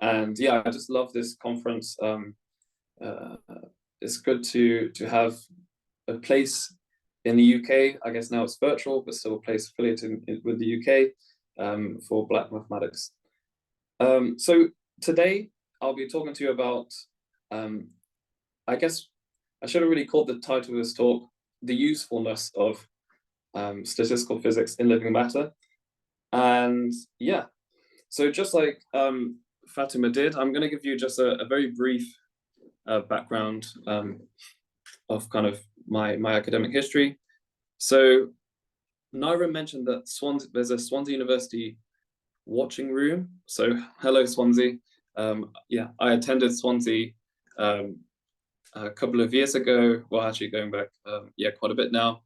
And yeah, I just love this conference. Uh, it's good to have a place in the UK. I guess now it's virtual, but still a place affiliated with the UK for Black mathematics. So today I'll be talking to you about, I guess I should have really called the title of this talk, The Usefulness of Statistical Physics in Living Matter. And yeah, so just like Fatima did, I'm going to give you just a very brief background of kind of my academic history. So Naira mentioned that there's a Swansea University watching room. So hello, Swansea. Yeah, I attended Swansea a couple of years ago. Well, actually going back, yeah, quite a bit now.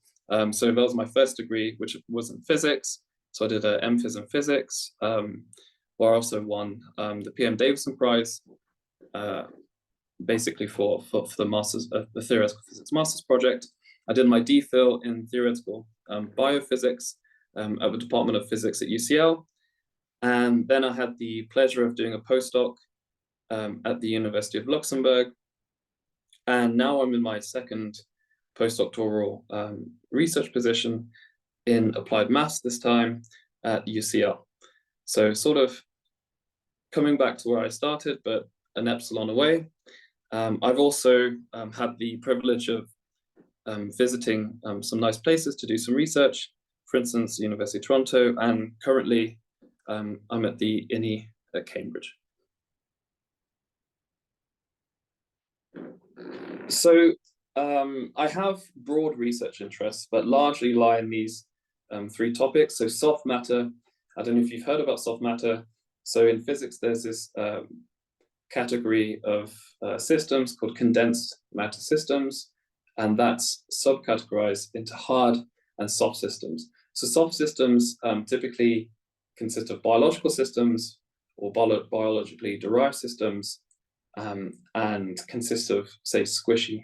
So that was my first degree, which was in physics. So I did an MPhys in physics, where I also won the PM Davison Prize, basically for the masters of the theoretical physics master's project. I did my DPhil in theoretical biophysics at the Department of Physics at UCL. And then I had the pleasure of doing a postdoc at the University of Luxembourg. And now I'm in my second postdoctoral research position in applied maths, this time at UCL. So sort of coming back to where I started, but an epsilon away. I've also had the privilege of visiting some nice places to do some research, for instance, the University of Toronto, and currently I'm at the INI at Cambridge. So I have broad research interests, but largely lie in these three topics. So soft matter, I don't know if you've heard about soft matter. So in physics, there's this category of systems called condensed matter systems, and that's subcategorized into hard and soft systems. So soft systems typically consist of biological systems or biologically derived systems, and consist of, say, squishy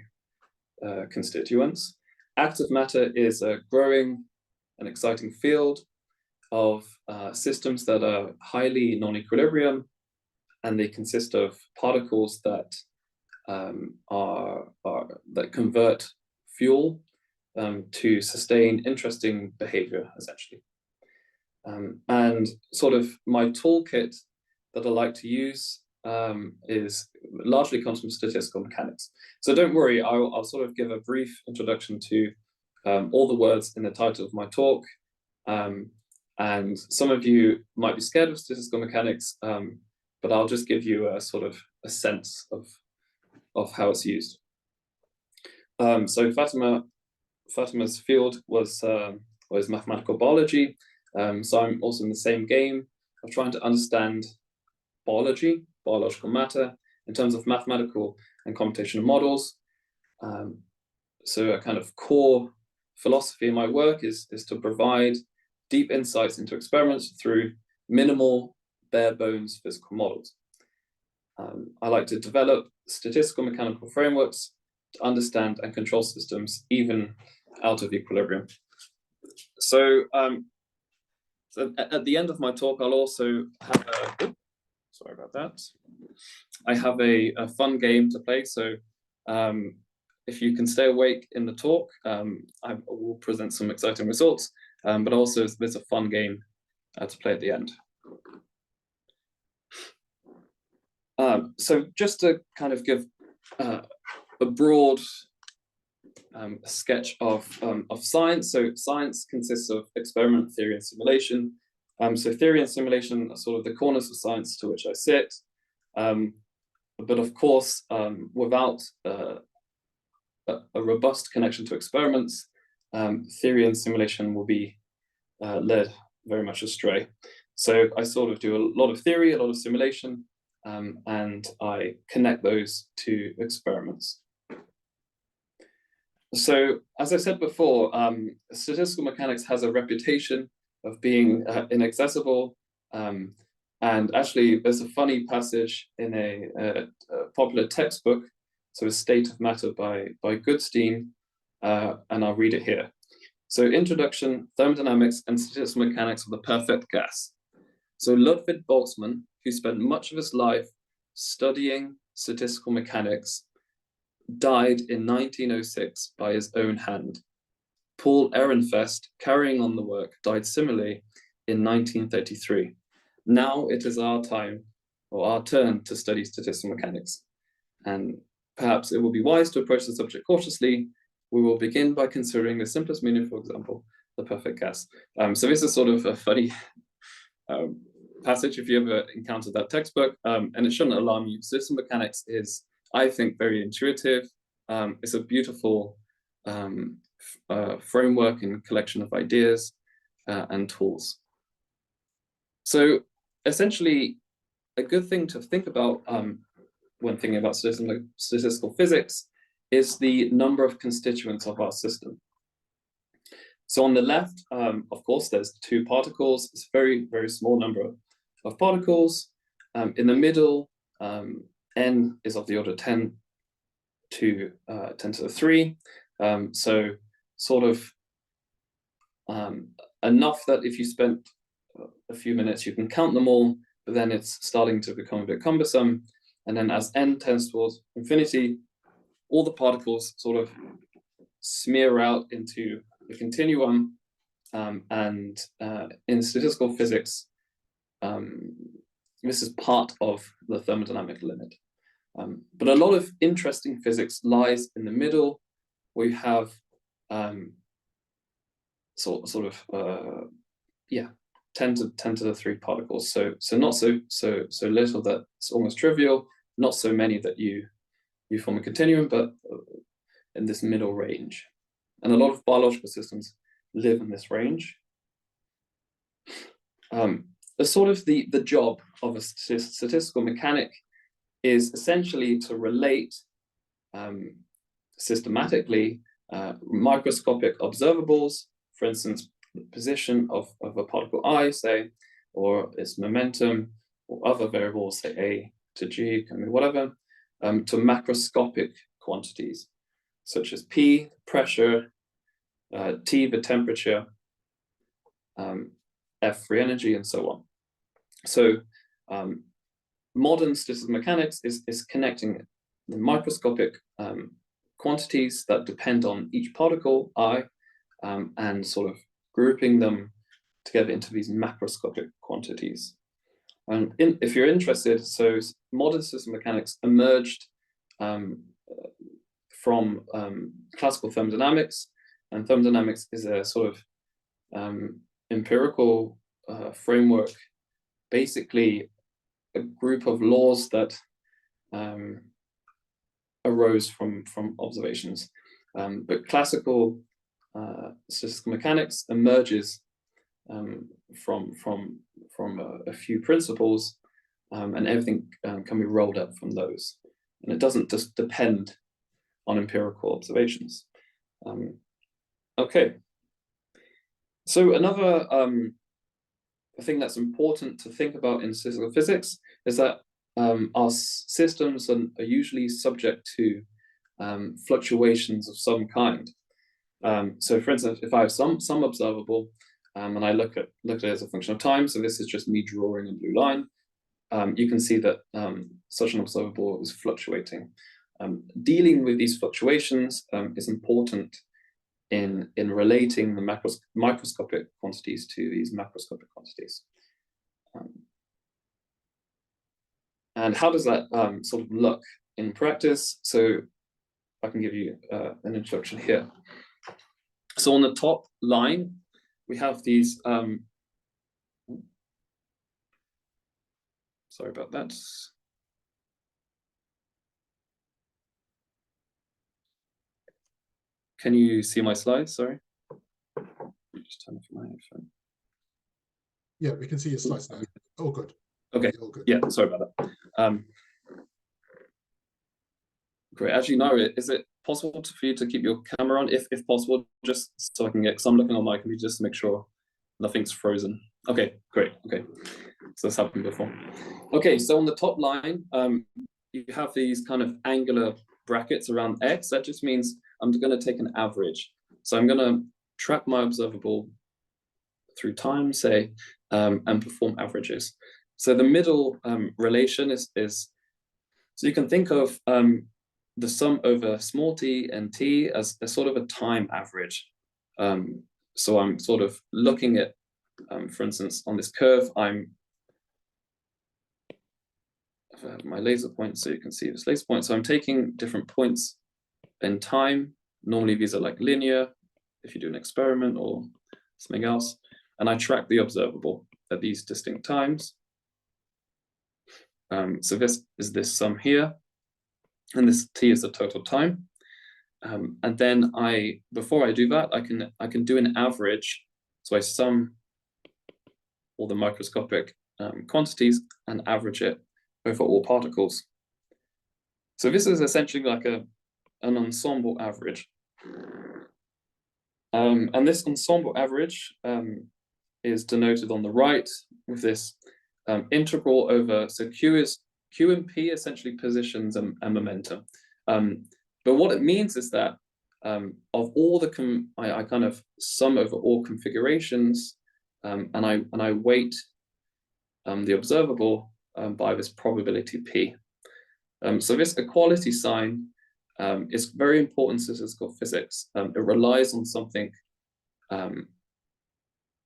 constituents. Active matter is a growing and exciting field of systems that are highly non-equilibrium, and they consist of particles that that convert fuel to sustain interesting behavior, essentially. And sort of my toolkit that I like to use is largely comes from statistical mechanics. So don't worry, I'll sort of give a brief introduction to all the words in the title of my talk. And some of you might be scared of statistical mechanics, but I'll just give you a sort of a sense of how it's used. So Fatima's field was mathematical biology. So I'm also in the same game of trying to understand biology, biological matter, in terms of mathematical and computational models. So a kind of core philosophy in my work is to provide deep insights into experiments through minimal, bare bones physical models. I like to develop statistical mechanical frameworks to understand and control systems even out of equilibrium. So, so at the end of my talk, I'll also have a, sorry about that. I have a fun game to play. So if you can stay awake in the talk, I will present some exciting results, but also there's a fun game to play at the end. So just to kind of give a broad sketch of science. So science consists of experiment, theory, and simulation. So theory and simulation are sort of the corners of science to which I sit. But of course, without a robust connection to experiments, theory and simulation will be led very much astray. So I sort of do a lot of theory, a lot of simulation, and I connect those to experiments. So as I said before, statistical mechanics has a reputation of being inaccessible. And actually, there's a funny passage in a popular textbook, so A State of Matter by Goodstein, and I'll read it here. So introduction, thermodynamics and statistical mechanics of the perfect gas. So Ludwig Boltzmann, who spent much of his life studying statistical mechanics died in 1906 by his own hand. Paul Ehrenfest, carrying on the work, died similarly in 1933. Now it is our time, or our turn, to study statistical mechanics. And perhaps it will be wise to approach the subject cautiously. We will begin by considering the simplest meaning, for example, the perfect gas. So this is sort of a funny passage if you ever encountered that textbook, and it shouldn't alarm you. Statistical mechanics is, I think, very intuitive. It's a beautiful framework and collection of ideas and tools. So essentially, a good thing to think about when thinking about statistical physics is the number of constituents of our system. So on the left, of course, there's 2 particles. It's a very, very small number of particles. In the middle, n is of the order 10 to the 3. So sort of enough that if you spent a few minutes, you can count them all, but then it's starting to become a bit cumbersome. And then as n tends towards infinity, all the particles sort of smear out into the continuum. And in statistical physics, this is part of the thermodynamic limit. But a lot of interesting physics lies in the middle, where you have sort of 10 to the 3 particles. So not so little that it's almost trivial, not so many that you form a continuum, but in this middle range. And a lot of biological systems live in this range. Sort of the job of a statistical mechanic is essentially to relate systematically microscopic observables, for instance, the position of a particle I, say, or its momentum, or other variables, say A to G, whatever, to macroscopic quantities, such as P, pressure, T, the temperature, F, free energy, and so on. So modern statistical mechanics is connecting the microscopic quantities that depend on each particle, I, and sort of grouping them together into these macroscopic quantities. And if you're interested, so modern statistical mechanics emerged from classical thermodynamics, and thermodynamics is a sort of empirical framework, basically a group of laws that arose from observations. But classical statistical mechanics emerges from a few principles, and everything can be rolled up from those. And it doesn't just depend on empirical observations. Okay. So another thing that's important to think about in statistical physics is that our systems are usually subject to fluctuations of some kind. So for instance, if I have some observable, and I look at it as a function of time, so this is just me drawing a blue line, you can see that such an observable is fluctuating. Dealing with these fluctuations is important in relating the microscopic quantities to these macroscopic quantities. And how does that sort of look in practice? So I can give you an introduction here. So on the top line, we have these, sorry about that. Can you see my slides? Sorry. Just turn off my phone. Yeah, we can see your slides now. All good. Okay. All good. Yeah, sorry about that. Great. Actually, no, is it possible for you to keep your camera on, if possible, just so I can get, because I'm looking on my computer just to make sure nothing's frozen. Okay, great. Okay, so that's happened before. Okay, so on the top line, you have these kind of angular brackets around X. That just means I'm going to take an average. So I'm going to track my observable through time, say, and perform averages. So the middle relation is So you can think of the sum over small t and t as a sort of a time average. So I'm sort of looking at, for instance, on this curve, I have my laser point, so you can see this laser point. So I'm taking different points in time. Normally these are like linear, if you do an experiment or something else. And I track the observable at these distinct times. So this is this sum here, and this t is the total time. And then before I do that, I can do an average. So I sum all the microscopic quantities and average it over all particles. So this is essentially like an ensemble average. And this ensemble average is denoted on the right with this integral over, so Q and P essentially positions and momentum. But what it means is that of all the, I kind of sum over all configurations, and I weight the observable by this probability P. So this equality sign is very important in statistical physics. It relies on something, it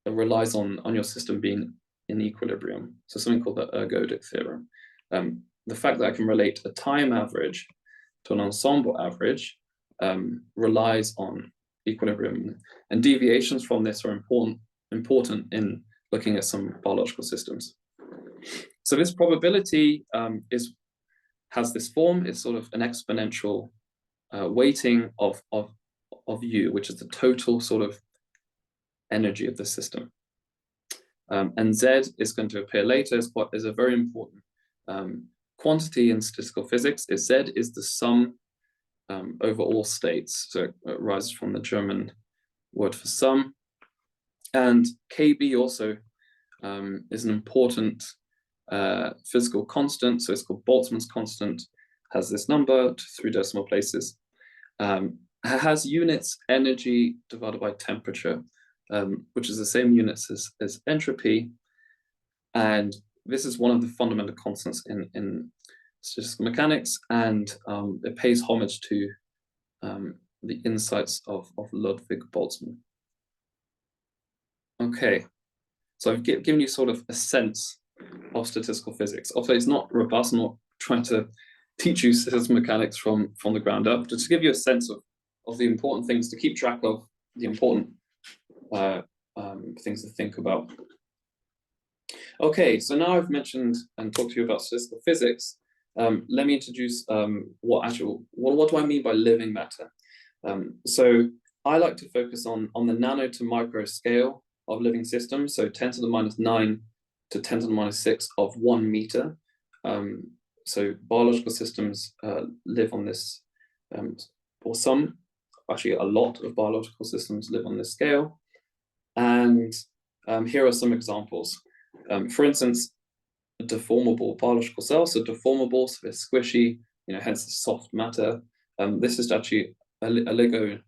relies on your system being in equilibrium. So something called the ergodic theorem. The fact that I can relate a time average to an ensemble average relies on equilibrium. And deviations from this are important in looking at some biological systems. So this probability has this form. It's sort of an exponential weighting of U, which is the total sort of energy of the system. And Z is going to appear later is a very important quantity in statistical physics. Z is the sum over all states. So it arises from the German word for sum. And KB also is an important physical constant. So it's called Boltzmann's constant, has this number to 3 decimal places. Has units energy divided by temperature, which is the same units as entropy. And this is one of the fundamental constants in statistical mechanics, and it pays homage to the insights of Ludwig Boltzmann. Okay, so I've given you sort of a sense of statistical physics. Obviously, it's not robust. I'm not trying to teach you statistical mechanics from the ground up, just to give you a sense of the important things to keep track of, the important things to think about. Okay, so now I've mentioned and talked to you about statistical physics. Let me introduce what do I mean by living matter? So I like to focus on the nano to micro scale of living systems, so 10 to the minus 9 to 10 to the minus 6 of 1 meter. So biological systems live on this, or some, actually a lot of biological systems live on this scale. And here are some examples. For instance, a deformable biological cell. So deformable, so they're squishy, hence the soft matter. This is actually a Lego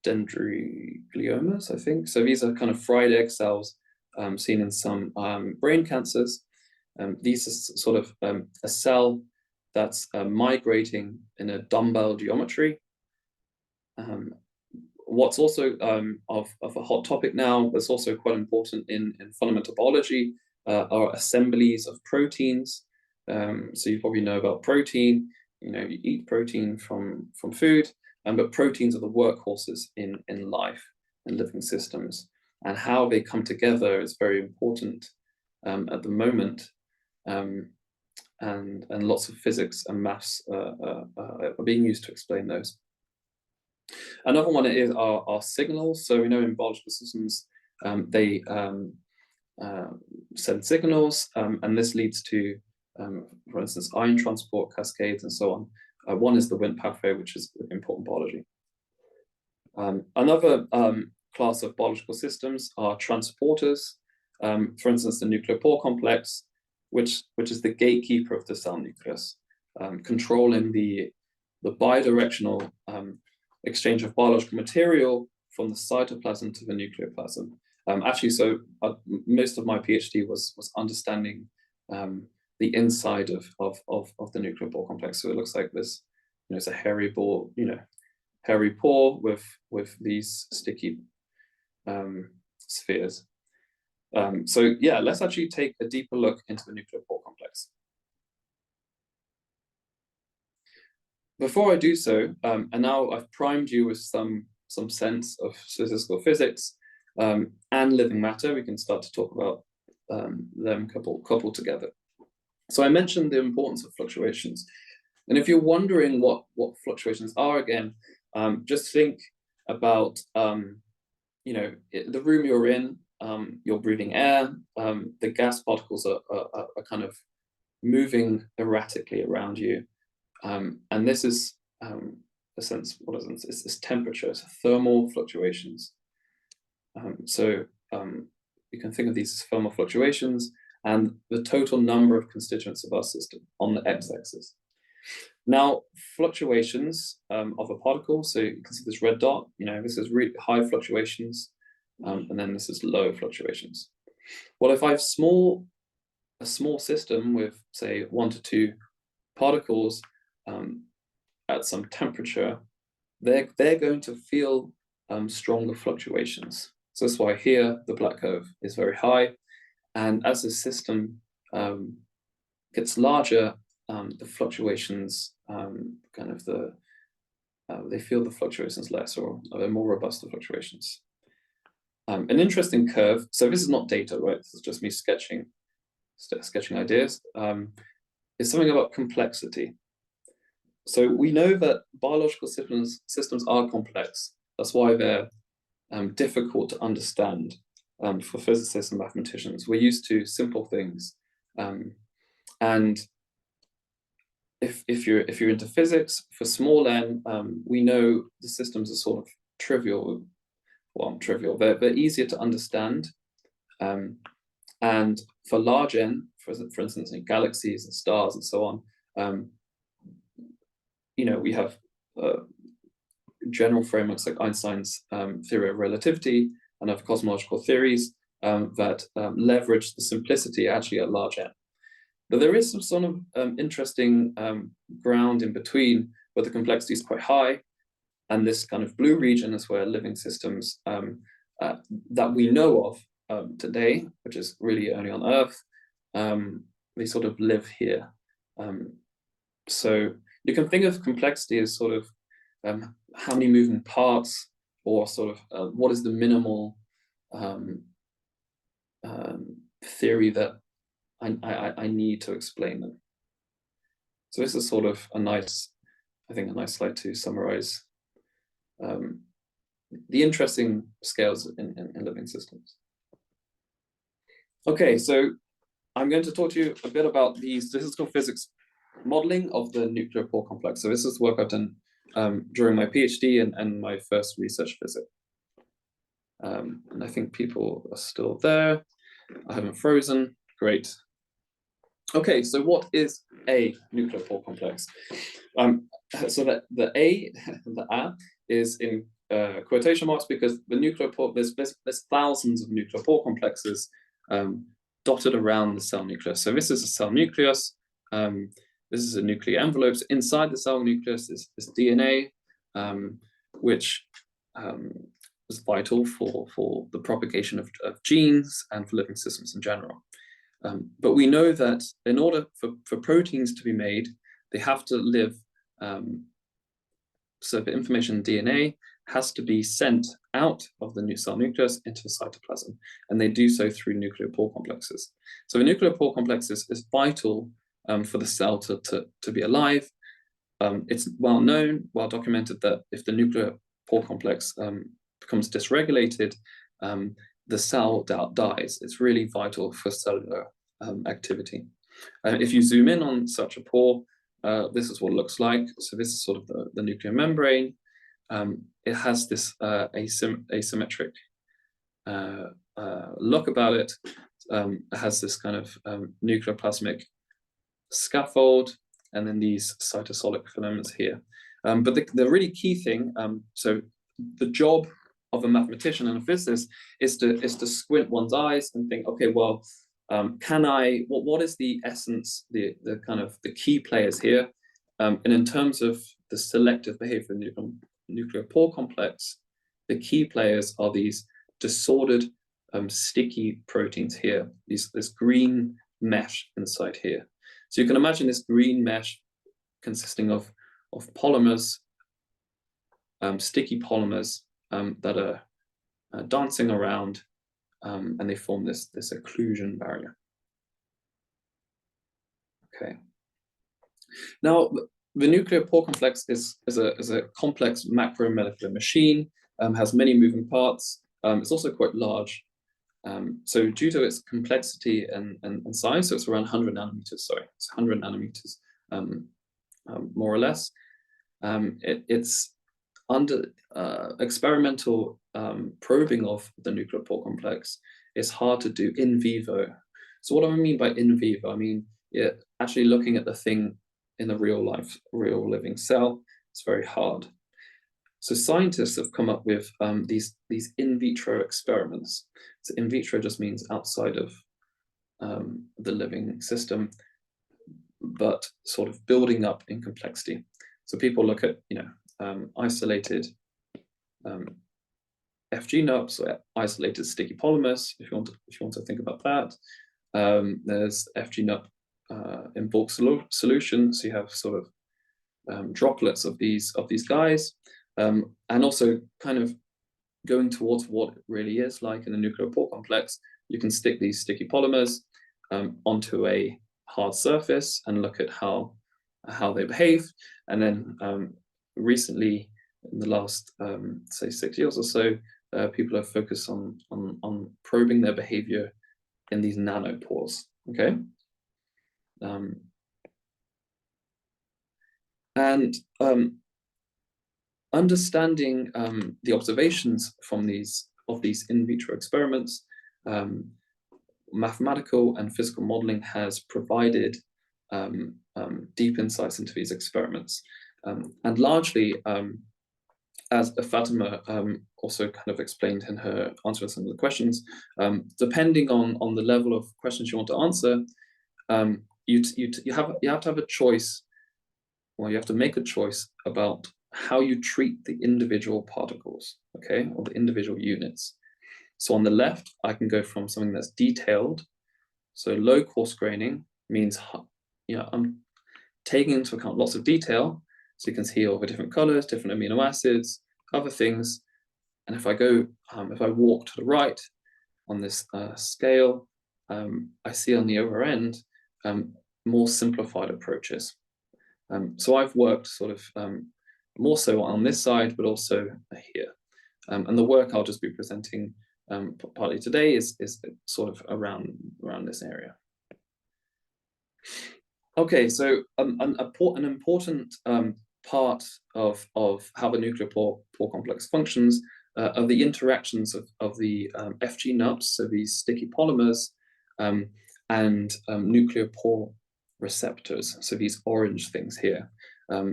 dendrogliomas, I think. So these are kind of fried egg cells seen in some brain cancers. These are sort of a cell that's migrating in a dumbbell geometry. What's also of a hot topic now, that's also quite important in fundamental biology, are assemblies of proteins. So you probably know about protein. You eat protein from food, but proteins are the workhorses in life and living systems, and how they come together is very important at the moment. And lots of physics and maths are being used to explain those. Another one are signals. So we know in biological systems, they send signals, and this leads to, for instance, ion transport cascades and so on. One is the Wnt pathway, which is important biology. Another class of biological systems are transporters. For instance, the nuclear pore complex, which is the gatekeeper of the cell nucleus, controlling the bidirectional exchange of biological material from the cytoplasm to the nucleoplasm. Actually, so most of my PhD was understanding the inside of the nuclear pore complex. So it looks like this, it's a hairy ball, hairy pore with these sticky spheres. So yeah, let's actually take a deeper look into the nuclear pore complex. Before I do so, and now I've primed you with some sense of statistical physics and living matter, we can start to talk about them coupled together. So I mentioned the importance of fluctuations. And if you're wondering what fluctuations are again, just think about, the room you're in, you're breathing air, the gas particles are kind of moving erratically around you. And this is, a sense, what is it? It's temperature, it's thermal fluctuations. So you can think of these as thermal fluctuations and the total number of constituents of our system on the x-axis. Now, fluctuations of a particle, so you can see this red dot, this is really high fluctuations, and then this is low fluctuations. Well, if I have a small system with, say, 1 to 2 particles at some temperature, they're going to feel stronger fluctuations. So that's why here the black curve is very high, and as the system gets larger, the fluctuations they feel the fluctuations less, or they're more robust, the fluctuations. An interesting curve, so this is not data, right? This is just me sketching ideas, is something about complexity. So we know that biological systems are complex. That's why they're difficult to understand for physicists and mathematicians. We're used to simple things, and if you're into physics, for small n, we know the systems are sort of trivial. Well, trivial. They're easier to understand, and for large n, for instance, in galaxies and stars and so on, we have general frameworks like Einstein's theory of relativity and other cosmological theories that leverage the simplicity actually at large n. But there is some sort of interesting ground in between where the complexity is quite high, and this kind of blue region is where living systems that we know of today, which is really only on Earth, they sort of live here. So you can think of complexity as sort of how many moving parts, or sort of what is the minimal theory that I need to explain them. So this is sort of a nice slide to summarize the interesting scales in living systems. Okay, so I'm going to talk to you a bit about the statistical physics modeling of the nuclear pore complex. So this is work I've done during my PhD and my first research visit. And I think people are still there. I haven't frozen. Great. Okay, so what is a nuclear pore complex? So that the A is in quotation marks because the nuclear pore, there's thousands of nuclear pore complexes dotted around the cell nucleus. So this is a cell nucleus. This is a nuclear envelope. So inside the cell nucleus is DNA, which is vital for the propagation of genes and for living systems in general. But we know that in order for proteins to be made, they have to live. So the information in DNA has to be sent out of the new cell nucleus into the cytoplasm, and they do so through nuclear pore complexes. So the nuclear pore complexes is vital for the cell to be alive. It's well known, well documented that if the nuclear pore complex becomes dysregulated, the cell dies. It's really vital for cellular activity. If you zoom in on such a pore, this is what it looks like. So this is sort of the nuclear membrane. It has this asymmetric look about it. It has this kind of nucleoplasmic scaffold, and then these cytosolic filaments here. But the really key thing, so the job of a mathematician and a physicist is to squint one's eyes and think, okay, well, What is the essence, the kind of the key players here? And in terms of the selective behavior in the nuclear pore complex, the key players are these disordered sticky proteins here, this green mesh inside here. So you can imagine this green mesh consisting of polymers, sticky polymers that are dancing around, and they form this occlusion barrier. Okay. Now, the nuclear pore complex is a complex macromolecular machine, has many moving parts. It's also quite large. So due to its complexity and size, so it's around 100 nanometers, sorry, it's 100 nanometers, more or less. It's under experimental probing of the nuclear pore complex is hard to do in vivo. So what do I mean by in vivo? I mean, actually looking at the thing in the real living cell, it's very hard. So scientists have come up with these in vitro experiments. So in vitro just means outside of the living system, but sort of building up in complexity. So people look at, isolated FG-NUPs or isolated sticky polymers, if you want to think about that. There's FG-NUP in bulk solution, so you have sort of droplets of these guys, and also kind of going towards what it really is like in a nuclear pore complex. You can stick these sticky polymers onto a hard surface and look at how they behave. And then recently, in the last say 6 years or so, people have focused on probing their behavior in these nanopores. Okay. And understanding the observations from these in vitro experiments, mathematical and physical modeling has provided deep insights into these experiments. And largely, as Fatima also kind of explained in her answer to some of the questions, depending on the level of questions you want to answer, you have to have a choice, or you have to make a choice about how you treat the individual particles, okay, or the individual units. So on the left, I can go from something that's detailed. So low coarse graining means, I'm taking into account lots of detail. So you can see all the different colors, different amino acids, other things. And if I walk to the right on this scale, I see on the other end more simplified approaches. So I've worked sort of more so on this side, but also here. And the work I'll just be presenting partly today is sort of around this area. Okay, so an important part of how the nuclear pore complex functions are the interactions of the FG-NUPs, so these sticky polymers, and nuclear pore receptors, so these orange things here.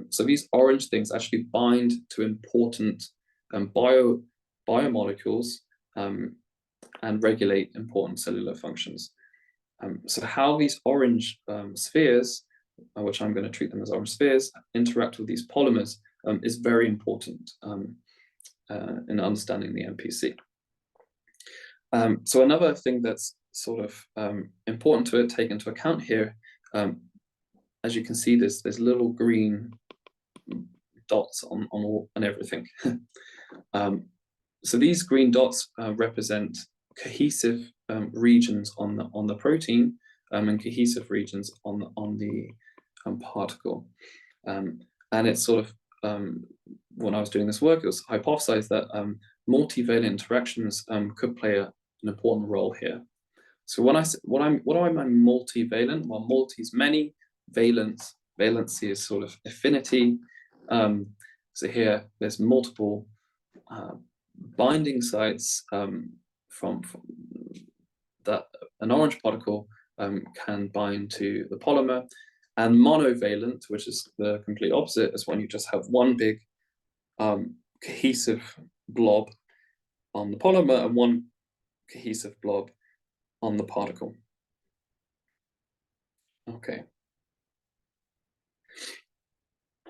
So these orange things actually bind to important biomolecules and regulate important cellular functions. So how these orange spheres, which I'm going to treat them as orange spheres, interact with these polymers is very important in understanding the MPC. So another thing that's sort of important to take into account here, as you can see, there's little green dots on everything. So these green dots represent cohesive regions on the protein and cohesive regions on the particle. And it's sort of, when I was doing this work, it was hypothesized that multivalent interactions could play an important role here. So what do I mean multivalent? Well, multi is many, valency is sort of affinity. So here there's multiple binding sites from that an orange particle can bind to the polymer, and monovalent, which is the complete opposite, is when you just have one big cohesive blob on the polymer and one cohesive blob on the particle. Okay.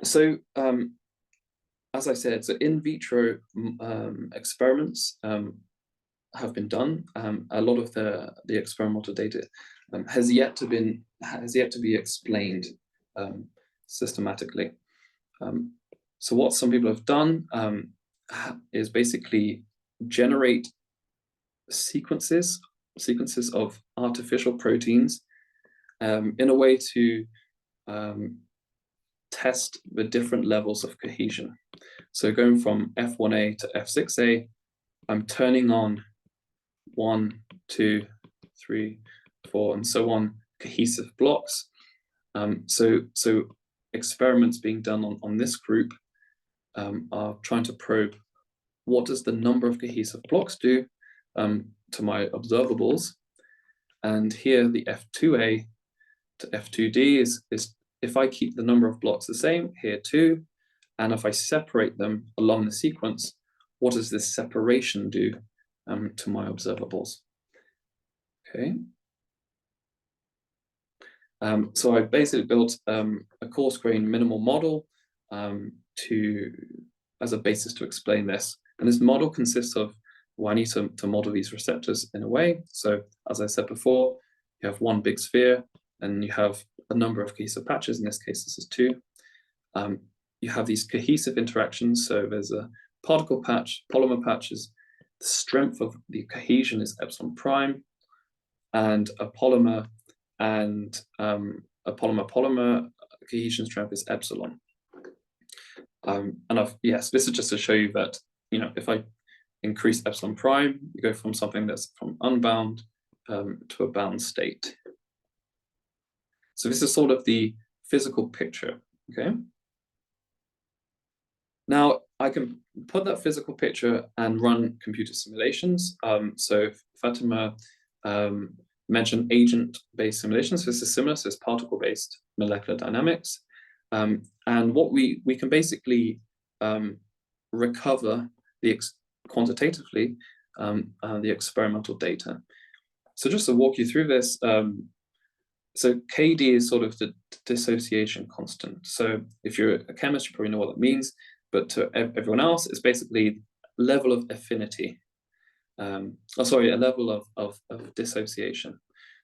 So as I said, so in vitro experiments have been done. A lot of the experimental data has yet to be explained systematically. So what some people have done is basically generate sequences of artificial proteins in a way to test the different levels of cohesion. So going from F1A to F6A, I'm turning on 1, 2, 3, 4, and so on cohesive blocks. So experiments being done on this group are trying to probe what does the number of cohesive blocks do to my observables. And here the F2A to F2D is if I keep the number of blocks the same, here too, and if I separate them along the sequence, what does this separation do to my observables? Okay. So I basically built a coarse-grained minimal model as a basis to explain this. And this model consists of, well, I need to model these receptors in a way. So as I said before, you have one big sphere and you have a number of cohesive patches. In this case, this is 2. You have these cohesive interactions. So there's a particle patch, polymer patches. The strength of the cohesion is epsilon prime, and a polymer cohesion strength is epsilon. Yes, this is just to show you that, if I increase epsilon prime, you go from something that's from unbound to a bound state. So this is sort of the physical picture, okay? Now, I can put that physical picture and run computer simulations. So Fatima mentioned agent-based simulations. This is similar, so it's particle-based molecular dynamics. And what we can basically recover quantitatively the experimental data. So just to walk you through this, so KD is sort of the dissociation constant. So if you're a chemist, you probably know what that means, but to everyone else, it's basically level of affinity. A level of dissociation.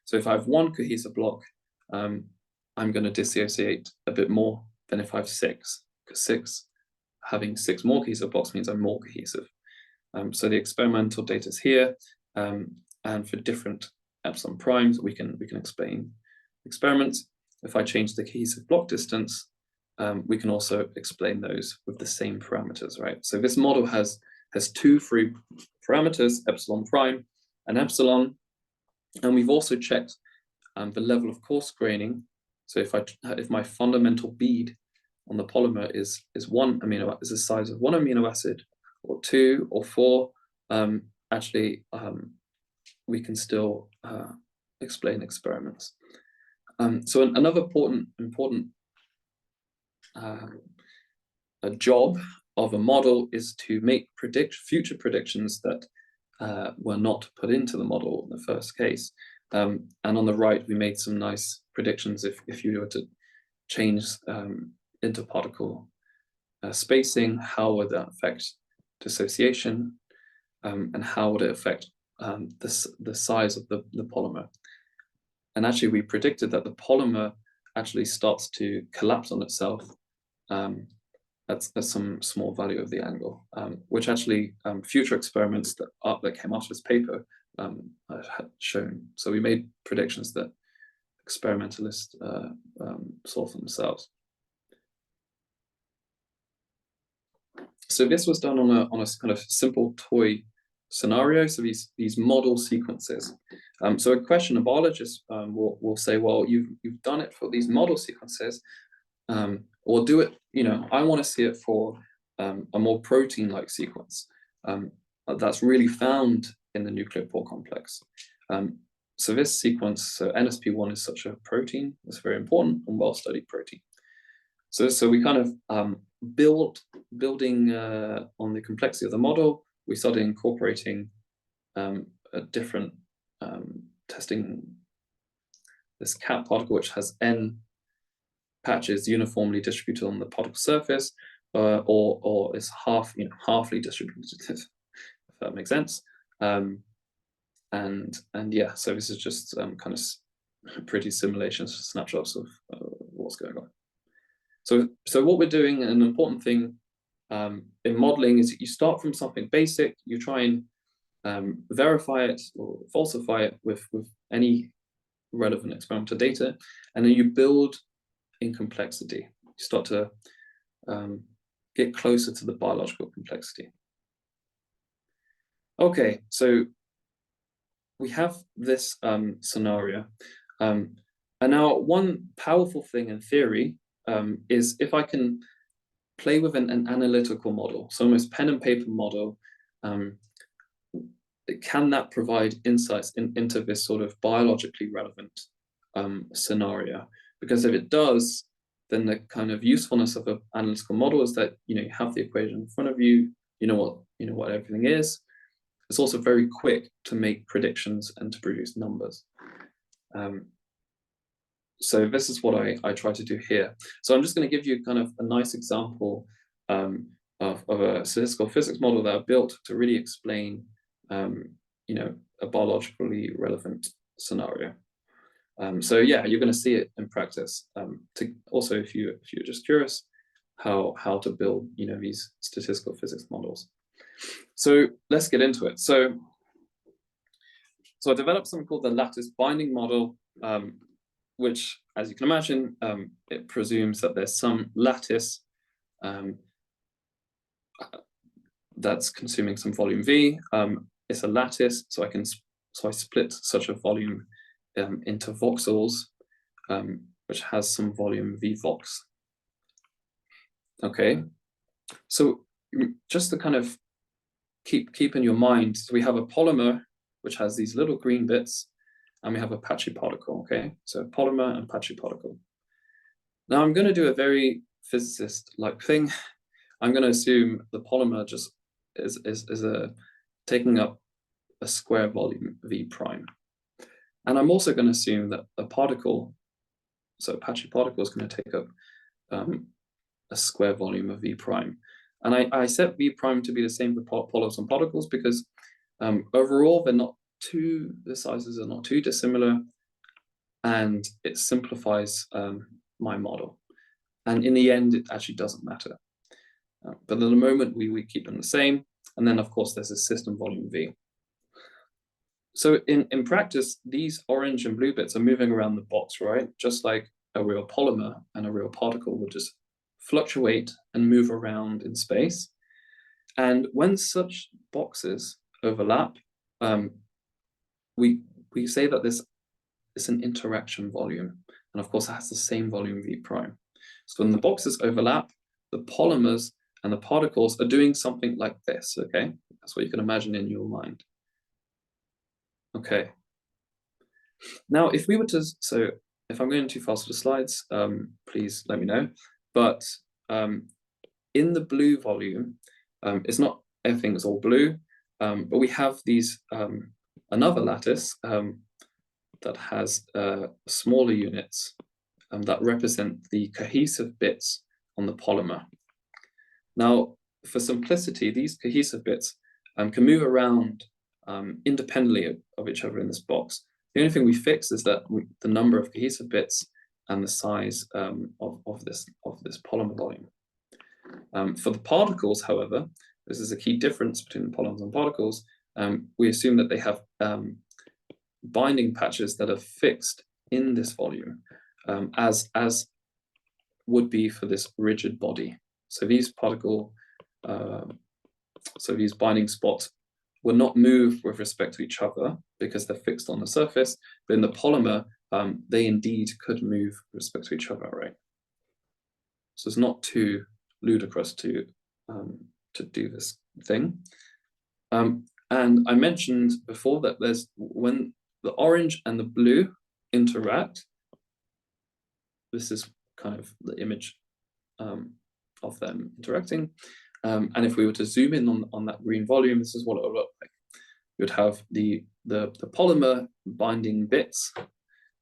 So if I have one cohesive block, I'm going to dissociate a bit more than if I have 6, because having 6 more cohesive blocks means I'm more cohesive. So the experimental data is here, and for different epsilon primes, we can explain experiments. If I change the cohesive block distance, we can also explain those with the same parameters, right? So this model has 2 free parameters, epsilon prime and epsilon, and we've also checked the level of coarse graining. So if my fundamental bead on the polymer is the size of 1 amino acid, or 2 or 4, we can still explain experiments. So another important job of a model is to make future predictions that were not put into the model in the first case. And on the right, we made some nice predictions if you were to change interparticle spacing, how would that affect dissociation, and how would it affect the size of the polymer. And actually, we predicted that the polymer actually starts to collapse on itself at some small value of the angle, which actually future experiments that came after this paper had shown. So we made predictions that experimentalists saw for themselves. So this was done on a kind of simple toy scenario. So these model sequences. So a question a biologist will say, well, you've done it for these model sequences, or do it, I want to see it for a more protein-like sequence that's really found in the nuclear pore complex. So this sequence, so NSP1 is such a protein, it's very important and well-studied protein. So we kind of building on the complexity of the model, we started incorporating a different testing this cap particle which has n patches uniformly distributed on the particle surface, or is halfly distributed, if that makes sense. And yeah, so this is just kind of pretty simulations, snapshots of what's going on. So what we're doing, an important thing in modeling, is that you start from something basic, you try and verify it or falsify it with any relevant experimental data, and then you build in complexity. You start to get closer to the biological complexity. Okay, so we have this scenario. And now one powerful thing in theory is if I can play with an analytical model, so almost pen and paper model, can that provide insights into this sort of biologically relevant scenario? Because if it does, then the kind of usefulness of an analytical model is that you have the equation in front of you, you know what everything is. It's also very quick to make predictions and to produce numbers. So this is what I try to do here. So I'm just going to give you kind of a nice example of a statistical physics model that I built to really explain a biologically relevant scenario. So yeah, you're going to see it in practice. Also, if you're just curious how to build these statistical physics models. So let's get into it. So I developed something called the lattice binding model, which, as you can imagine, it presumes that there's some lattice that's consuming some volume V. It's a lattice, so I split such a volume into voxels, which has some volume V vox. Okay, so just to kind of keep in your mind, we have a polymer which has these little green bits, and we have a patchy particle. Okay, so polymer and patchy particle. Now I'm going to do a very physicist-like thing. I'm going to assume the polymer just is taking up a square volume V prime. And I'm also going to assume that a particle, so a patchy particle, is going to take up a square volume of V prime. And I set V prime to be the same for polars and particles because overall the sizes are not too dissimilar, and it simplifies my model. And in the end, it actually doesn't matter. But at the moment, we keep them the same. And then, of course, there's a system volume V. So in practice, these orange and blue bits are moving around the box, right? Just like a real polymer and a real particle would just fluctuate and move around in space. And when such boxes overlap, we say that it's an interaction volume. And of course, it has the same volume V prime. So when the boxes overlap, the polymers and the particles are doing something like this, okay? That's what you can imagine in your mind. Okay. Now, if we were to, so if I'm going too fast for the slides, please let me know. But in the blue volume, it's not everything is all blue, but we have these another lattice that has smaller units that represent the cohesive bits on the polymer. Now, for simplicity, these cohesive bits can move around independently of each other in this box. The only thing we fix is that the number of cohesive bits and the size of this polymer volume. For the particles, however, this is a key difference between the polymers and particles. We assume that they have binding patches that are fixed in this volume, as would be for this rigid body. So these these binding spots will not move with respect to each other because they're fixed on the surface, but in the polymer, they indeed could move with respect to each other, right? So it's not too ludicrous to do this thing. And I mentioned before that when the orange and the blue interact, this is kind of the image of them interacting. And if we were to zoom in on that green volume, this is what it would look like. You would have the polymer binding bits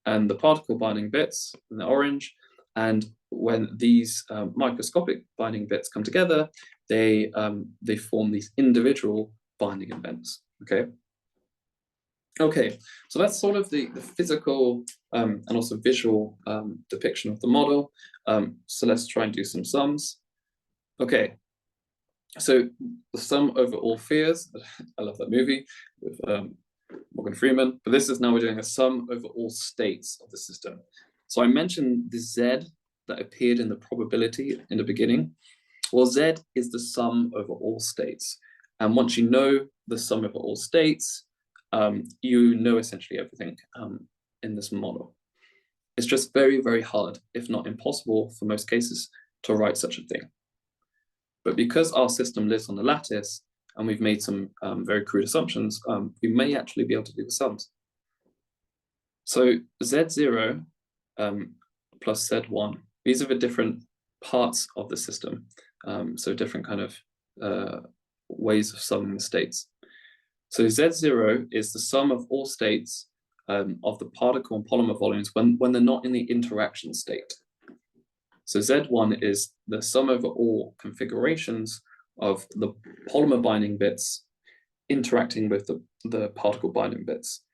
and the particle binding bits in the orange. And when these microscopic binding bits come together, they form these individual binding events. Okay, so that's sort of the physical and also visual depiction of the model. So let's try and do some sums. Okay, so the sum over all fears, I love that movie with Morgan Freeman, but this is now we're doing a sum over all states of the system. So I mentioned the Z that appeared in the probability in the beginning. Well, Z is the sum over all states. And once you know the sum over all states, you know essentially everything in this model. It's just very, very hard, if not impossible for most cases, to write such a thing. But because our system lives on a lattice and we've made some very crude assumptions, we may actually be able to do the sums. So Z0 plus Z1, these are the different parts of the system. So different kind of ways of summing the states. So Z0 is the sum of all states of the particle and polymer volumes when they're not in the interaction state. So Z1 is the sum over all configurations of the polymer binding bits interacting with the particle binding bits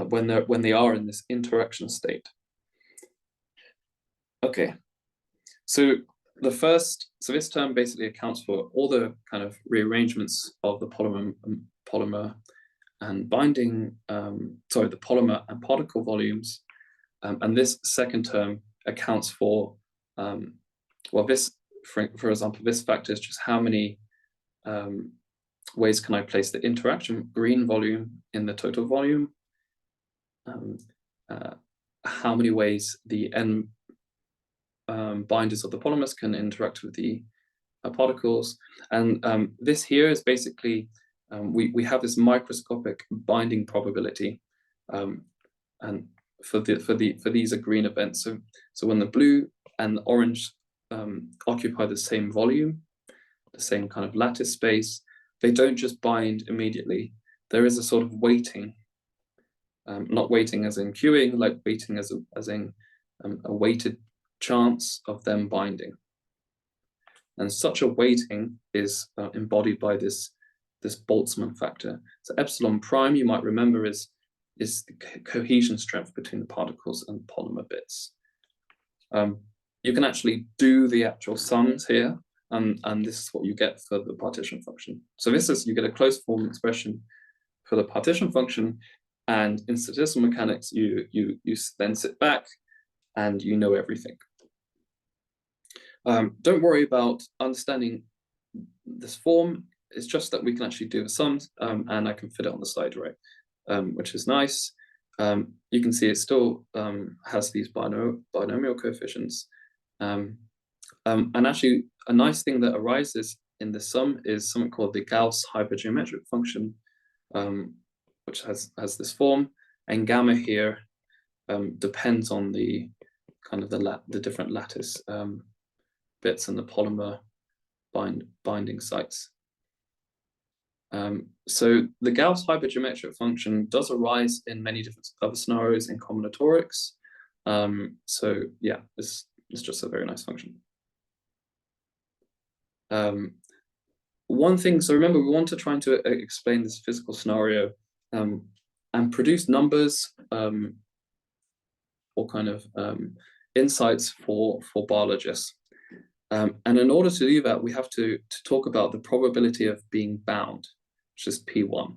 when they are in this interaction state. Okay, so this term basically accounts for all the kind of rearrangements of the polymer and binding, the polymer and particle volumes, and this second term accounts for this, for example, this factor is just how many ways can I place the interaction green volume in the total volume, how many ways the N binders of the polymers can interact with the particles, and this here is basically we have this microscopic binding probability, and for these are green events. So when the blue and the orange occupy the same volume, the same kind of lattice space, they don't just bind immediately. There is a sort of weighting, not weighting as in queuing, like weighting as in a weighted chance of them binding. And such a weighting is embodied by this Boltzmann factor. So epsilon prime, you might remember, is the cohesion strength between the particles and polymer bits. You can actually do the actual sums here, and this is what you get for the partition function. So this is, you get a closed form expression for the partition function, and in statistical mechanics, you then sit back and you know everything. Don't worry about understanding this form. It's just that we can actually do the sums, and I can fit it on the slide, right? Which is nice. You can see it still has these binomial coefficients. And actually, a nice thing that arises in the sum is something called the Gauss hypergeometric function, which has this form, and gamma here depends on the kind of the different lattice bits and the polymer binding sites. So the Gauss hypergeometric function does arise in many different other scenarios in combinatorics. So yeah, it's just a very nice function. One thing, so remember, we want to try to explain this physical scenario and produce numbers or kind of insights for biologists. And in order to do that, we have to talk about the probability of being bound, which is P1.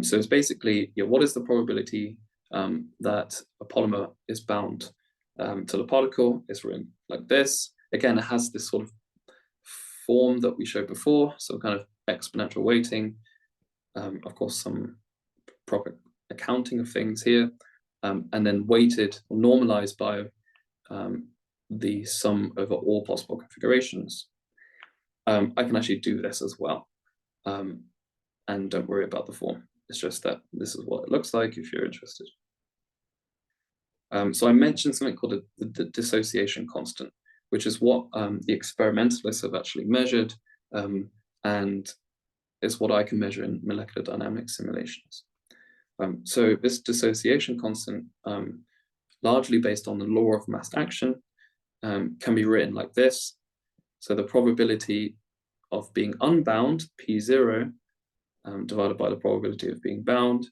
So it's basically, what is the probability that a polymer is bound to the particle? It's written like this. Again, it has this sort of form that we showed before, so kind of exponential weighting. Of course, some proper accounting of things here, and then weighted or normalized by the sum over all possible configurations. I can actually do this as well. And don't worry about the form. It's just that this is what it looks like if you're interested. So I mentioned something called the dissociation constant, which is what the experimentalists have actually measured, and is what I can measure in molecular dynamics simulations. So this dissociation constant largely based on the law of mass action, can be written like this. So the probability of being unbound, P0, divided by the probability of being bound.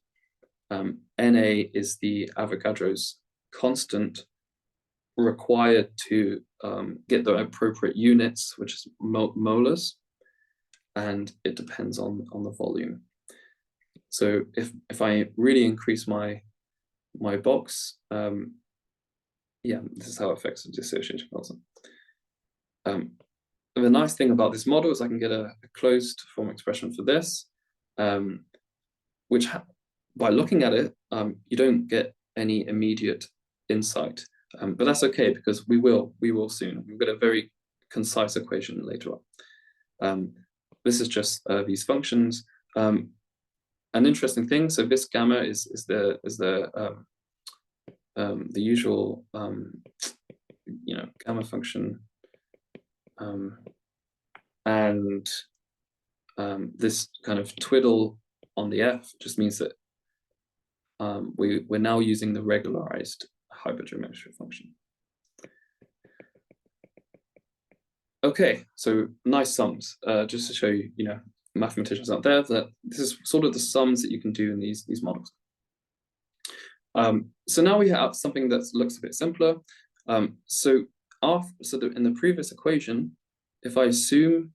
Na is the Avogadro's constant required to get the appropriate units, which is molars, and it depends on the volume. So if I really increase my box, yeah, this is how it affects the dissociation constant. The nice thing about this model is I can get a closed form expression for this, which by looking at it, you don't get any immediate insight, but that's okay because we will soon. We'll get a very concise equation later on. This is just these functions. An interesting thing. So this gamma is the usual gamma function, and this kind of twiddle on the f just means that we're now using the regularized hypergeometric function. Okay, so nice sums. Just to show you, mathematicians out there, that this is sort of the sums that you can do in these models. So now we have something that looks a bit simpler. So in the previous equation, if I assume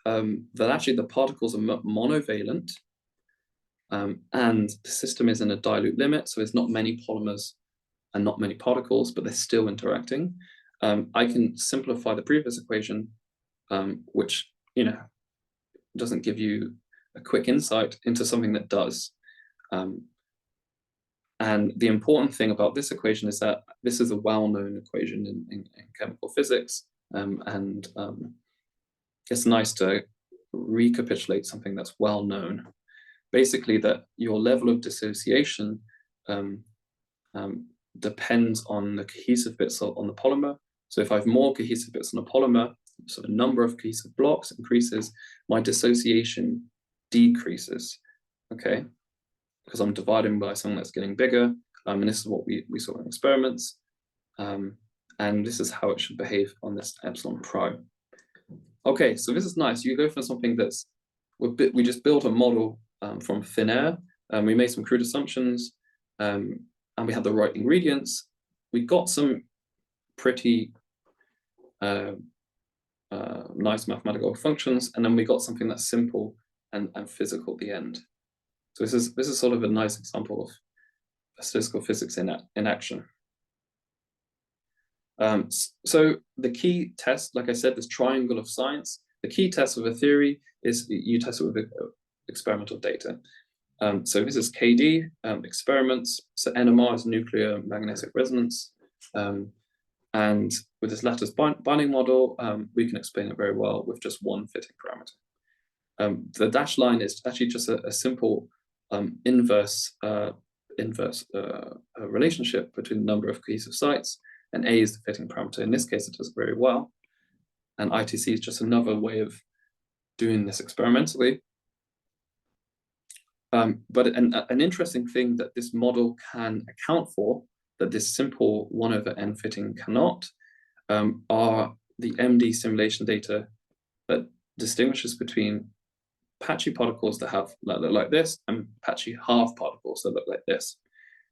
that actually the particles are monovalent, and the system is in a dilute limit, so it's not many polymers and not many particles, but they're still interacting, I can simplify the previous equation, which doesn't give you a quick insight, into something that does. And the important thing about this equation is that this is a well-known equation in chemical physics, and it's nice to recapitulate something that's well-known. Basically, that your level of dissociation depends on the cohesive bits on the polymer. So if I have more cohesive bits on a polymer, so the number of cohesive blocks increases, my dissociation decreases, okay? Because I'm dividing by something that's getting bigger, and this is what we saw in experiments, and this is how it should behave on this epsilon prime. Okay, so this is nice. You go for something that's, we just built a model from thin air, we made some crude assumptions, and we had the right ingredients. We got some pretty nice mathematical functions, and then we got something that's simple and physical at the end. So this is sort of a nice example of statistical physics in action. So the key test, like I said, this triangle of science, the key test of a theory is you test it with experimental data. So this is KD, experiments. So NMR is nuclear magnetic resonance. And with this lattice binding model, we can explain it very well with just one fitting parameter. The dashed line is actually just a simple inverse relationship between the number of cohesive sites, and A is the fitting parameter. In this case, it does very well. And ITC is just another way of doing this experimentally. But an interesting thing that this model can account for, that this simple 1/n fitting cannot, are the MD simulation data that distinguishes between patchy particles that look like this and patchy half particles that look like this.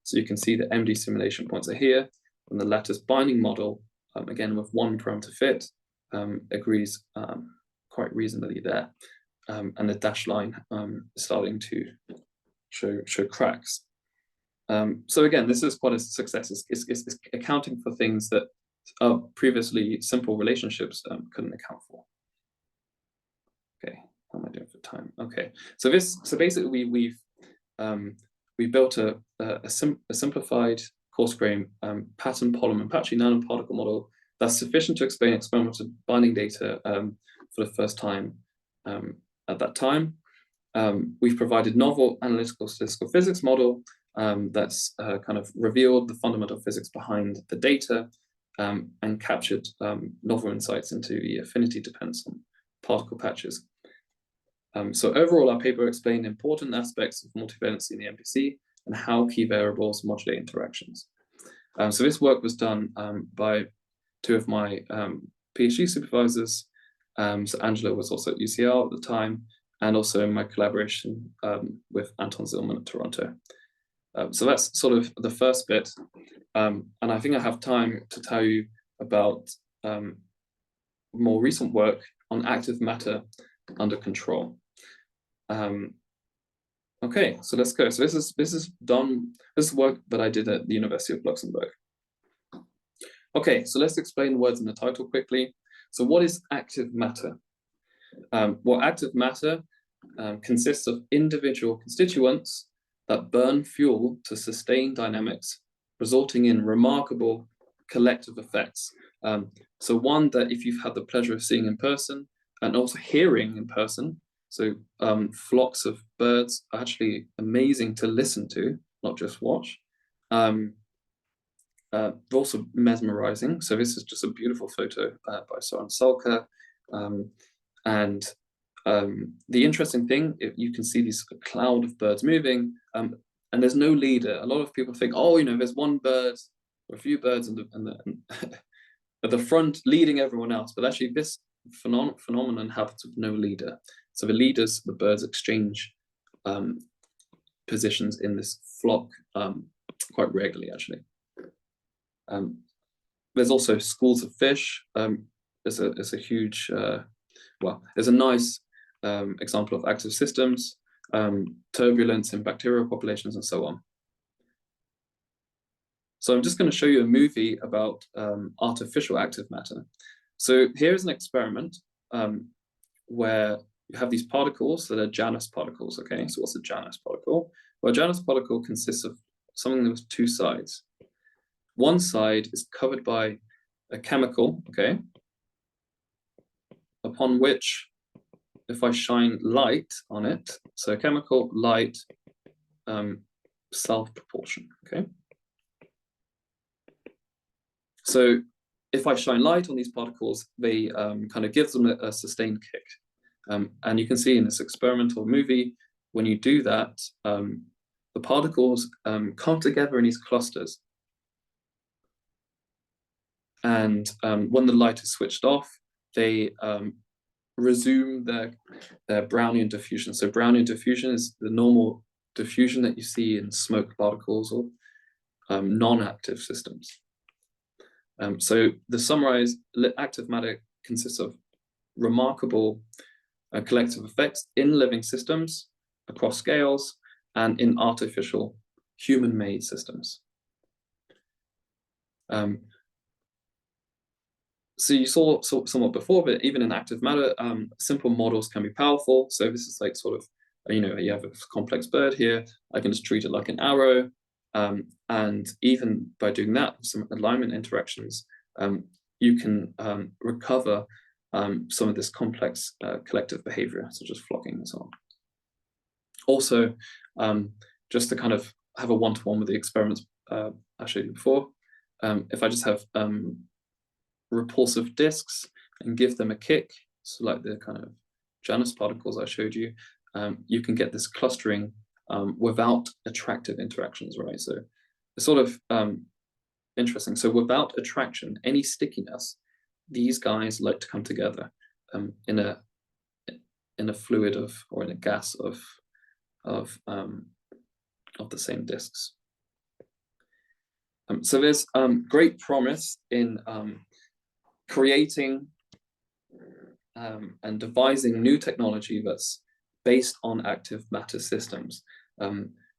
So you can see the MD simulation points are here, and the lattice binding model, again with one parameter fit, agrees quite reasonably there. And the dashed line is starting to show cracks. So again, this is quite a success. It's accounting for things that previously simple relationships couldn't account for. Okay, how am I doing for time? Okay, so basically we built a simplified coarse-grained pattern polymer and patchy nanoparticle model that's sufficient to explain experimental binding data for the first time at that time. We've provided novel analytical statistical physics model that's kind of revealed the fundamental physics behind the data, and captured novel insights into the affinity dependence on particle patches. So overall, our paper explained important aspects of multivalency in the MPC and how key variables modulate interactions. So this work was done by two of my PhD supervisors. So Angela was also at UCL at the time, and also in my collaboration with Anton Zillman at Toronto. So that's sort of the first bit. And I think I have time to tell you about more recent work on active matter under control. Okay, so let's go. So this is work that I did at the University of Luxembourg. Okay, so let's explain the words in the title quickly. So what is active matter? Well, active matter consists of individual constituents that burn fuel to sustain dynamics, resulting in remarkable collective effects. So one that if you've had the pleasure of seeing in person and also hearing in person, so flocks of birds are actually amazing to listen to, not just watch. Also mesmerizing. So this is just a beautiful photo by Søren Salker. And the interesting thing, you can see this cloud of birds moving, and there's no leader. A lot of people think, oh, there's one bird or a few birds at the front leading everyone else. But actually, this phenomenon happens with no leader. So the birds exchange positions in this flock quite regularly, actually. There's also schools of fish. There's a huge, there's a nice example of active systems, turbulence in bacterial populations, and so on. So I'm just going to show you a movie about artificial active matter. So here's an experiment where you have these particles that are Janus particles, okay? So what's a Janus particle? Well, a Janus particle consists of something with two sides. One side is covered by a chemical, okay, upon which, if I shine light on it, so chemical, light, self-propulsion, okay? So if I shine light on these particles, they kind of gives them a sustained kick. And you can see in this experimental movie, when you do that, the particles come together in these clusters. And when the light is switched off, they resume their Brownian diffusion. So Brownian diffusion is the normal diffusion that you see in smoke particles or non-active systems. So the summarized active matter consists of remarkable collective effects in living systems across scales and in artificial human-made systems. So you saw somewhat before, but even in active matter, simple models can be powerful. So this is like sort of, you have a complex bird here. I can just treat it like an arrow. And even by doing that, some alignment interactions, you can recover some of this complex collective behavior, such as flocking and so on. Also, just to kind of have a one-to-one with the experiments I showed you before, if I just have repulsive disks and give them a kick, so like the kind of Janus particles I showed you, you can get this clustering without attractive interactions, right? So it's sort of interesting. So without attraction, any stickiness, these guys like to come together in a fluid of, or in a gas of the same disks. So there's great promise in creating and devising new technology that's based on active matter systems.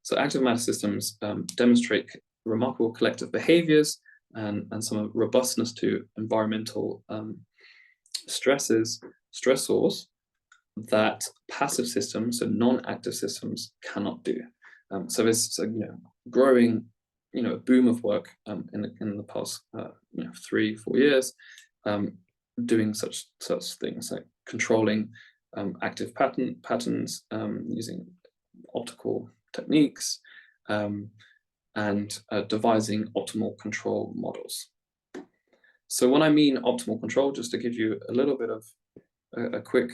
So active matter systems demonstrate remarkable collective behaviors and some robustness to environmental stressors that passive systems, so non-active systems, cannot do. So there's growing, a boom of work in the past 3-4 years, doing such things like controlling active patterns using optical techniques, and devising optimal control models. So when I mean optimal control, just to give you a little bit of a quick,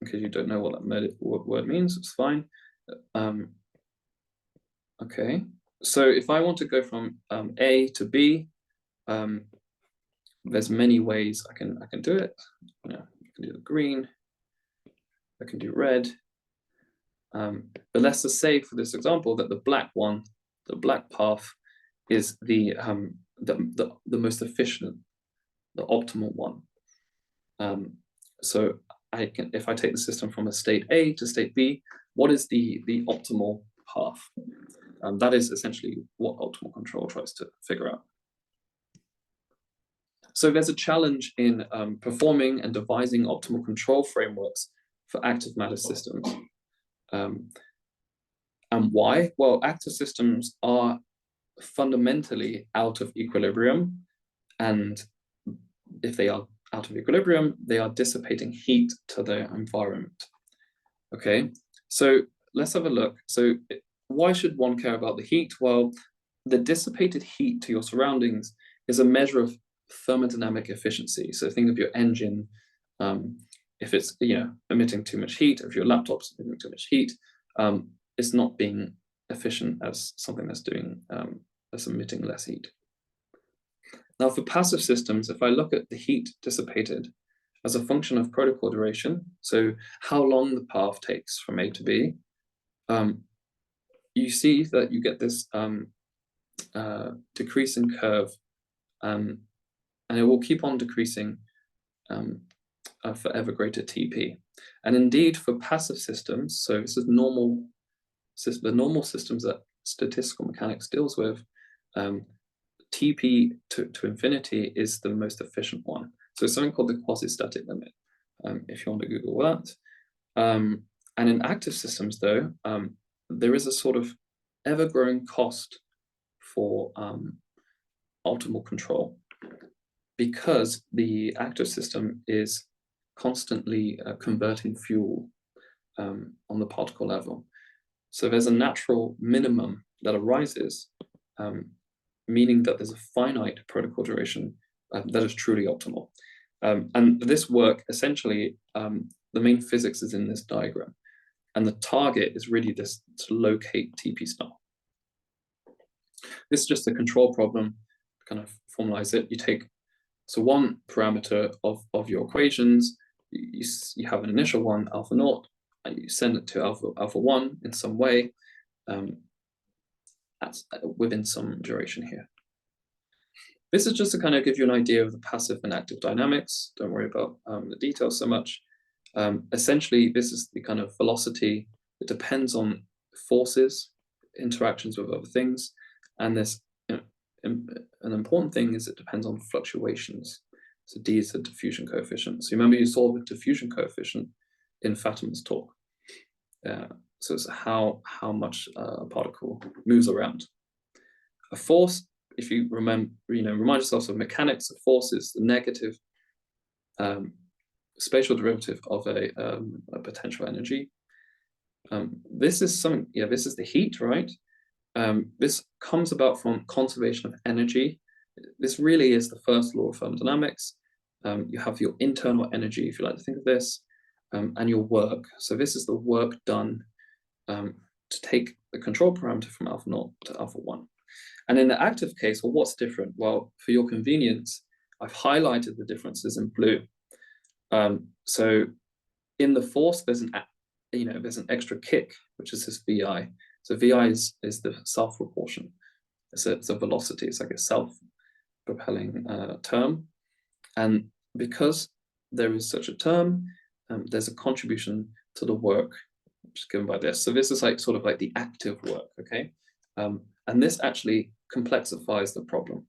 in case you don't know what that word means, it's fine. Okay, So if I want to go from A to B, there's many ways I can do it. You know, I can do the green, I can do red. But let's just say for this example that the black one, the black path, is the most efficient, the optimal one. So I can, if I take the system from a state A to state B, what is the optimal path? That is essentially what optimal control tries to figure out. So there's a challenge in performing and devising optimal control frameworks for active matter systems. And why? Well, active systems are fundamentally out of equilibrium, and if they are out of equilibrium, they are dissipating heat to the environment. Okay, so let's have a look. So why should one care about the heat? Well, the dissipated heat to your surroundings is a measure of thermodynamic efficiency. So think of your engine. If it's emitting too much heat, if your laptop's emitting too much heat, it's not being efficient as something that's doing that's emitting less heat. Now, for passive systems, if I look at the heat dissipated as a function of protocol duration, so how long the path takes from A to B, you see that you get this decreasing curve, and it will keep on decreasing for ever greater TP. And indeed, for passive systems, so this is the normal systems that statistical mechanics deals with, TP to infinity is the most efficient one. So it's something called the quasi-static limit, if you want to Google that. And in active systems, though, there is a sort of ever-growing cost for optimal control, because the active system is constantly converting fuel on the particle level. So there's a natural minimum that arises, meaning that there's a finite protocol duration that is truly optimal. And this work, essentially, the main physics is in this diagram. And the target is really this, to locate TP star. This is just a control problem, to kind of formalize it. You take, so one parameter of your equations, you have an initial one, alpha naught, and you send it to alpha one in some way, within some duration here. This is just to kind of give you an idea of the passive and active dynamics. Don't worry about the details so much. Essentially, this is the kind of velocity. It depends on forces, interactions with other things, and this, an important thing is it depends on fluctuations. So D is the diffusion coefficient. So remember, you saw the diffusion coefficient in Fatima's talk. So it's how much a particle moves around. A force, if you remember, remind yourself of mechanics, a force is the negative spatial derivative of a potential energy. This is something, this is the heat, right? This comes about from conservation of energy. This really is the first law of thermodynamics. You have your internal energy, if you like to think of this, and your work. So this is the work done to take the control parameter from alpha naught to alpha one. And in the active case, well, what's different? Well, for your convenience, I've highlighted the differences in blue. So in the force, there's an extra kick, which is this VI. So VI is the self-proportion. It's a velocity. It's like a self-propelling term. And because there is such a term, there's a contribution to the work, which is given by this. So this is sort of like the active work, okay? And this actually complexifies the problem.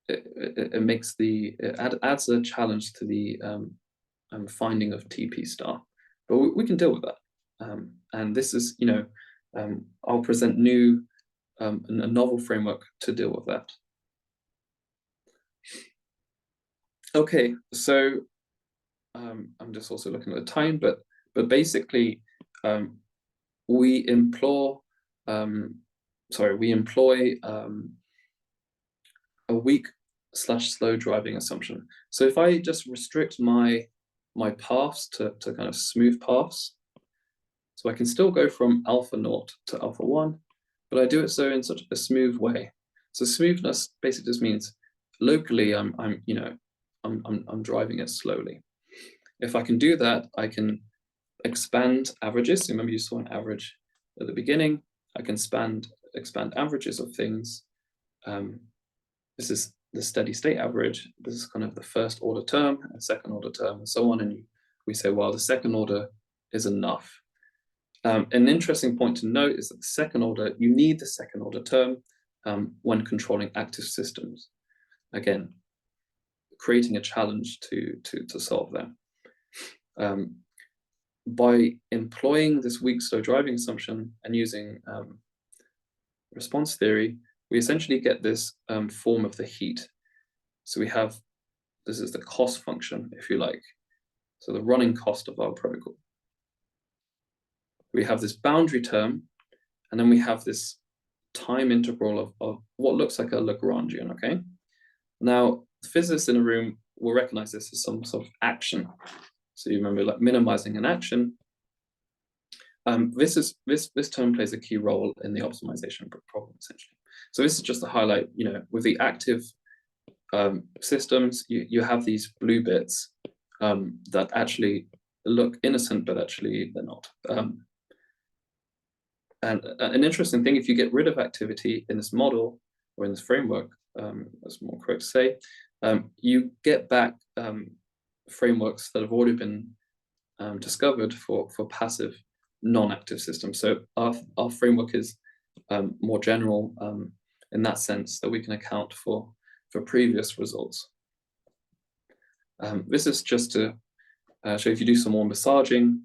It adds a challenge to the finding of TP star, but we can deal with that. And this is, I'll present a novel framework to deal with that. Okay, so I'm just also looking at the time, but basically we employ a weak/slow driving assumption. So if I just restrict my paths to kind of smooth paths, So I can still go from alpha naught to alpha 1, but I do it so in such a smooth way. So smoothness basically just means locally I'm driving it slowly. If I can do that, I can expand averages. So remember you saw an average at the beginning. I can expand averages of things. This is the steady state average. This is kind of the first order term and second order term and so on. And we say, well, the second order is enough. An interesting point to note is that the second order, you need the second order term when controlling active systems. Again, creating a challenge to solve them. By employing this weak slow driving assumption and using response theory, we essentially get this form of the heat. So we have, this is the cost function, if you like. So the running cost of our protocol. We have this boundary term, and then we have this time integral of what looks like a Lagrangian, okay? Now, physicists in a room will recognize this as some sort of action. So you remember like minimizing an action. This term plays a key role in the optimization problem, essentially. So this is just to highlight, with the active systems, you have these blue bits that actually look innocent, but actually they're not. And an interesting thing, if you get rid of activity in this model or in this framework, that's more correct to say, you get back frameworks that have already been discovered for passive non-active systems. So our framework is more general in that sense that we can account for previous results. This is just to show if you do some more massaging,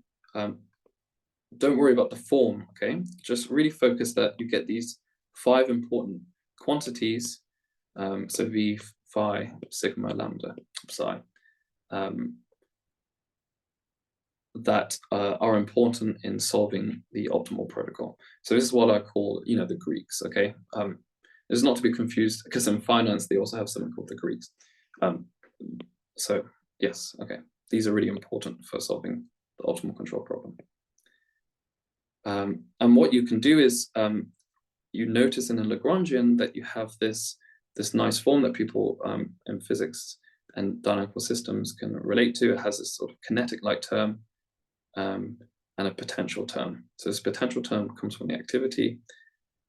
don't worry about the form, okay? Just really focus that you get these 5 important quantities, so V, phi, sigma, lambda, psi, that are important in solving the optimal protocol. So this is what I call, the Greeks, okay? This is not to be confused, because in finance, they also have something called the Greeks. So yes, okay. These are really important for solving the optimal control problem. And what you can do is, you notice in a Lagrangian that you have this nice form that people in physics and dynamical systems can relate to. It has this sort of kinetic-like term and a potential term. So this potential term comes from the activity.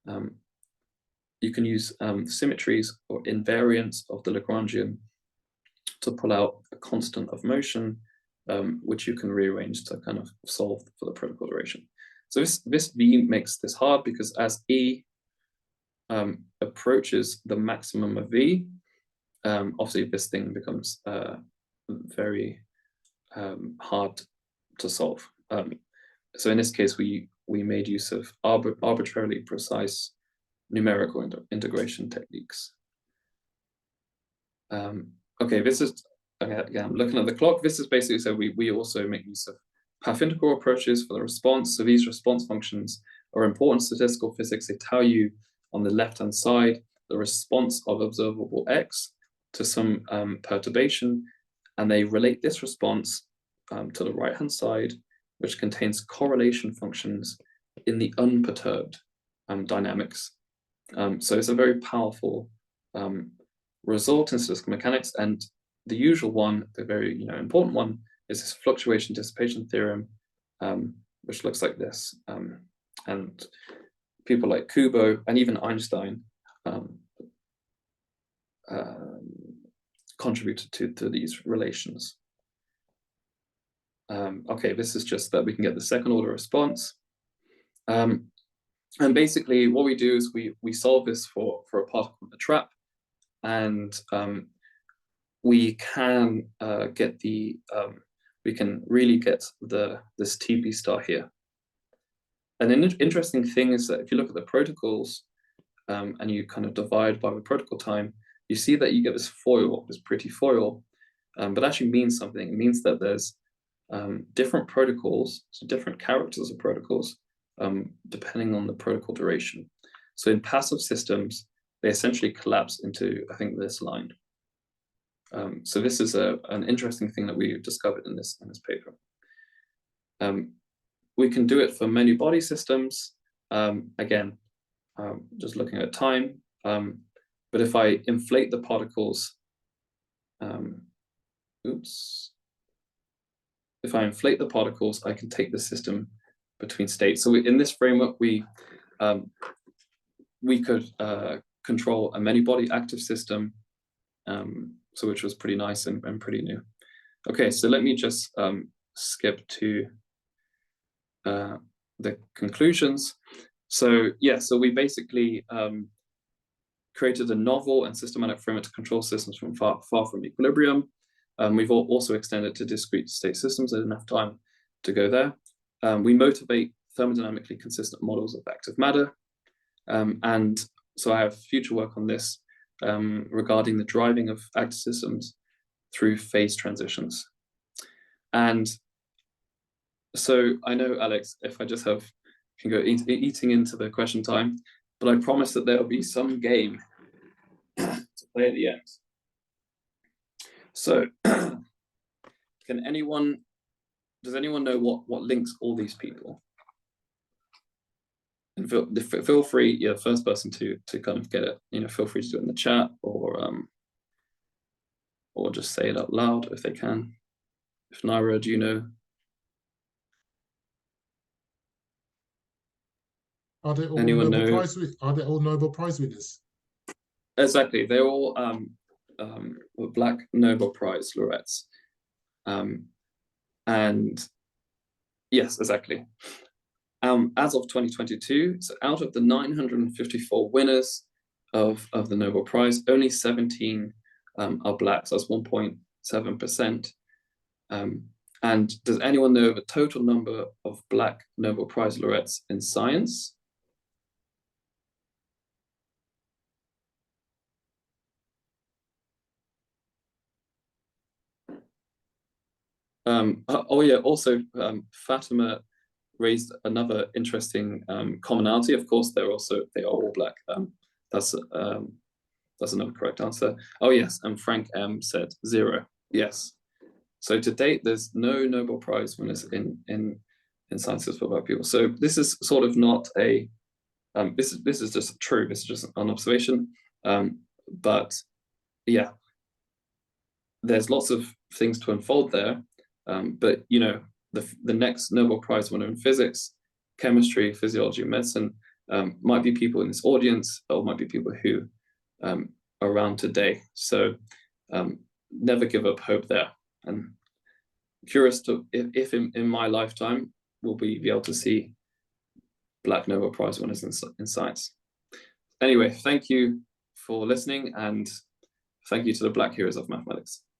You can use symmetries or invariants of the Lagrangian to pull out a constant of motion, which you can rearrange to kind of solve for the protocol duration. So this V makes this hard because as E approaches the maximum of V, obviously this thing becomes very hard to solve. So in this case, we made use of arbitrarily precise numerical integration techniques. Okay, this is, again, I'm looking at the clock. This is basically, so we also make use of path integral approaches for the response. So these response functions are important in statistical physics. They tell you on the left-hand side the response of observable X to some perturbation, and they relate this response to the right-hand side, which contains correlation functions in the unperturbed dynamics. So it's a very powerful result in statistical mechanics, and the usual one, the very important one, is this fluctuation dissipation theorem, which looks like this. And people like Kubo and even Einstein contributed to these relations. Okay, this is just that we can get the second order response. And basically what we do is we solve this for a particle in the trap, and we can get the we can really get this TP star here. And an interesting thing is that if you look at the protocols and you kind of divide by the protocol time, you see that you get this foil, this pretty foil, but actually means something. It means that there's different protocols, so different characters of protocols, depending on the protocol duration. So in passive systems, they essentially collapse into, I think, this line. So this is an interesting thing that we discovered in this paper. we can do it for many body systems. Again, just looking at time. But if I inflate the particles, if I inflate the particles, I can take the system between states. So in this framework, we could control a many-body active system, so which was pretty nice and pretty new. Okay, so let me just skip to the conclusions. So yeah, so we basically created a novel and systematic framework to control systems from far from equilibrium. We've also extended to discrete state systems. There's enough time to go there. We motivate thermodynamically consistent models of active matter. And so I have future work on this regarding the driving of active systems through phase transitions. And so I know, Alex, if I just can go eating into the question time, but I promise that there'll be some game to play at the end. So does anyone know what links all these people? And feel free, yeah, first person to kind of get it, feel free to do it in the chat or just say it out loud if they can. If Naira, do you know? Are they all Anyone Nobel know? Prize? Are they all Nobel Prize winners? Exactly, they're all Black Nobel Prize laureates, and yes, exactly. As of 2022, so out of the 954 winners of the Nobel Prize, only 17 are Black, so that's 1.7%. And does anyone know the total number of Black Nobel Prize laureates in science? Oh yeah, also Fatima raised another interesting commonality. Of course, they are all Black. That's another correct answer. Oh yes, and Frank M said 0. Yes. So to date, there's no Nobel Prize winners in sciences for Black people. So this is sort of not a this is just true. This is just an observation. But yeah, there's lots of things to unfold there. But the next Nobel Prize winner in physics, chemistry, physiology, medicine might be people in this audience, or might be people who are around today. So never give up hope there. And curious to if in my lifetime will we be able to see Black Nobel Prize winners in science. Anyway, thank you for listening, and thank you to the Black heroes of mathematics.